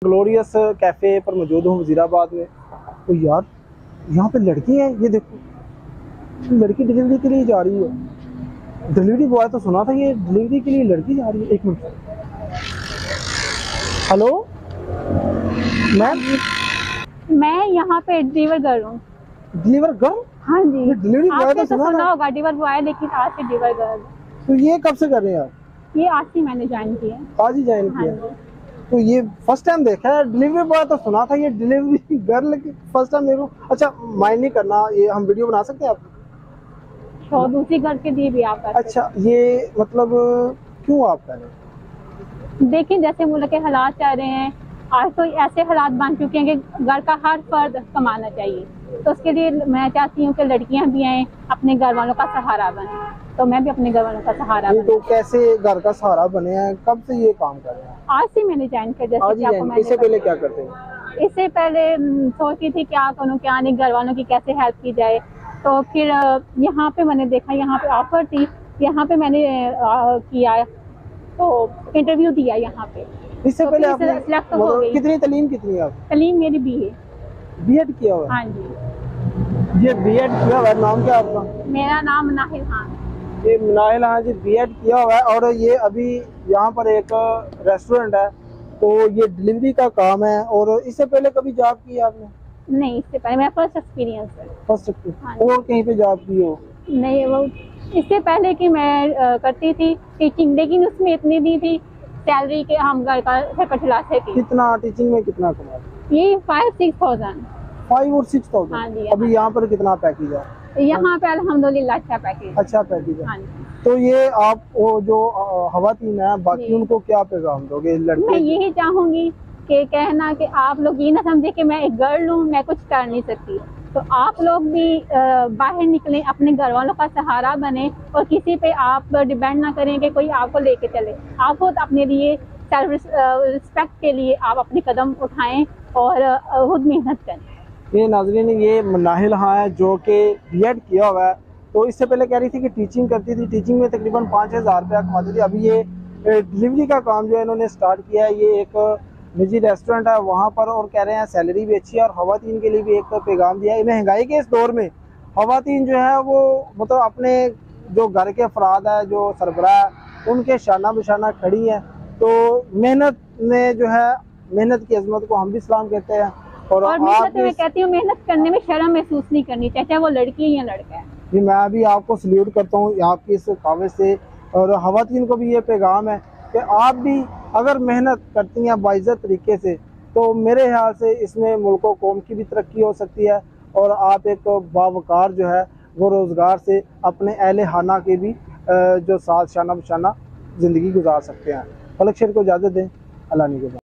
Glorious cafe पर मौजूद हूँ वजीराबाद में। तो यार यहाँ पे लड़की है, ये देखो लड़की डिलीवरी के लिए जा रही है। डिलीवरी बॉय तो सुना था, ये डिलीवरी के लिए लड़की जा रही है। एक मिनट। हेलो मैम, मैं यहाँ पे डिलीवर कर रहा हूँ। Deliver girl? हाँ जी, डिलीवरी बॉय आपने तो तो सुना था। होगा डिलीवर बॉय, लेकिन आज से डिलीवर गर्ल। तो ये कब से कर रहे हैं आप? ये आज से मैंने ज्वाइन किया है। आज ही ज्वाइन हाँ किया? जी। तो ये फर्स्ट टाइम देखा है। डिलीवरी बॉय तो सुना था, ये डिलीवरी गर्ल की फर्स्ट टाइम देखो। अच्छा माइंड नहीं करना, ये हम वीडियो बना सकते हैं आप? तो दूसरी घर के लिए भी आप कर सकते अच्छा, ये मतलब क्यों आप कह रहे हैं? देखिए, जैसे मुल्क के हालात चल रहे हैं, आज तो ऐसे हालात बन चुके हैं कि घर का हर फर्द कमाना चाहिए। तो उसके लिए मैं चाहती हूँ कि लड़कियां भी आए, अपने घर वालों का सहारा बने। तो मैं भी अपने घर वालों का सहारा ये बने। तो कैसे घर का सहारा बने हैं? कब से ये काम कर रहे हैं? आज से मैंने ज्वाइन किया। जैसे आज कि ही आपको ज्वाइन? मैंने इससे पहले क्या करते हैं? इससे पहले सोचती थी क्या करूँ क्या नहीं, घर वालों की कैसे हेल्प की जाए। तो फिर यहाँ पे मैंने देखा, यहाँ पे ऑफर थी, यहाँ पे मैंने किया, तो इंटरव्यू दिया यहाँ पे। इससे तो पहले फिर आपने सिलेक्ट हो मतलब गई। कितनी तालीम कितनी है आप? तलीम मेरी BA। बीएड किया हुआ है? हाँ जी। ये बीएड किया हुआ है। नाम क्या आपका? मेरा नाम नाहिल खान। ये नाहिल, हाँ जी, बीएड किया हुआ है। और ये अभी यहाँ पर एक रेस्टोरेंट है, तो ये डिलीवरी का काम है। और इससे पहले कभी जॉब की है आपने? नहीं, इससे पहले मेरा फर्स्ट एक्सपीरियंस है। फर्स्ट? हाँ। और कहीं पे जॉब की हो? नहीं, वो इससे पहले कि मैं करती थी टीचिंग, लेकिन उसमें इतनी नहीं थी सैलरी के हम घर का खर्च चला सके। कितना टीचिंग में कितना कमा? ये 5-6,000। 5 और 6,000? हाँ जी। अभी यहाँ पर कितना पैकेज है? यहाँ पे अल्हम्दुलिल्लाह अच्छा पैकेज। अच्छा पैकेज है। हाँ जी। तो ये आप वो जो खवातीन है बाकी, उनको क्या पैगाम दोगे? मैं लड़के यही चाहूंगी कि कहना कि आप लोग ये ना समझे कि मैं एक गर्ल हूँ, मैं कुछ कर नहीं सकती। तो आप लोग भी बाहर निकलें, अपने घर वालों का सहारा बने, और किसी पे आप डिपेंड ना करें कि कोई आपको लेके चले। आप खुद अपने लिए सेल्फ रिस्पेक्ट के लिए आप अपने कदम उठाएं और खुद मेहनत करें। ये नाज़रीन, ये नाहिल हाँ है जो कि बीएड किया हुआ है। तो इससे पहले कह रही थी कि टीचिंग करती थी, टीचिंग में तकरीबन 5,000 रुपया कमाती थी। अभी ये डिलीवरी का काम जो है इन्होंने स्टार्ट किया है। ये एक निजी रेस्टोरेंट है वहाँ पर, और कह रहे हैं सैलरी भी अच्छी है। और खवातीन के लिए भी एक पैगाम दिया है। महंगाई के इस दौर में खवातीन जो है वो मतलब अपने जो घर के अफराद है, जो सरबराह है, उनके शाना बशाना खड़ी है। तो मेहनत में जो है, मेहनत की अजमत को हम भी सलाम कहते हैं। और मेहनत मैं कहती हूँ, मेहनत करने में शर्म महसूस नहीं करनी चाहिए, चाहे वो लड़की है या लड़का है। जी, मैं भी आपको सल्यूट करता हूँ आपकी इस काविश से। और खवातीन को भी ये पैगाम है कि आप भी अगर मेहनत करती हैं बाइज्जत तरीके से, तो मेरे ख्याल से इसमें मुल्क व कौम की भी तरक्की हो सकती है। और आप एक बावकार जो है वो रोज़गार से अपने अहले खाना के भी जो साथ शाना बशाना ज़िंदगी गुजार सकते हैं। फलक शेर को इजाज़त दें। अल्लाह ने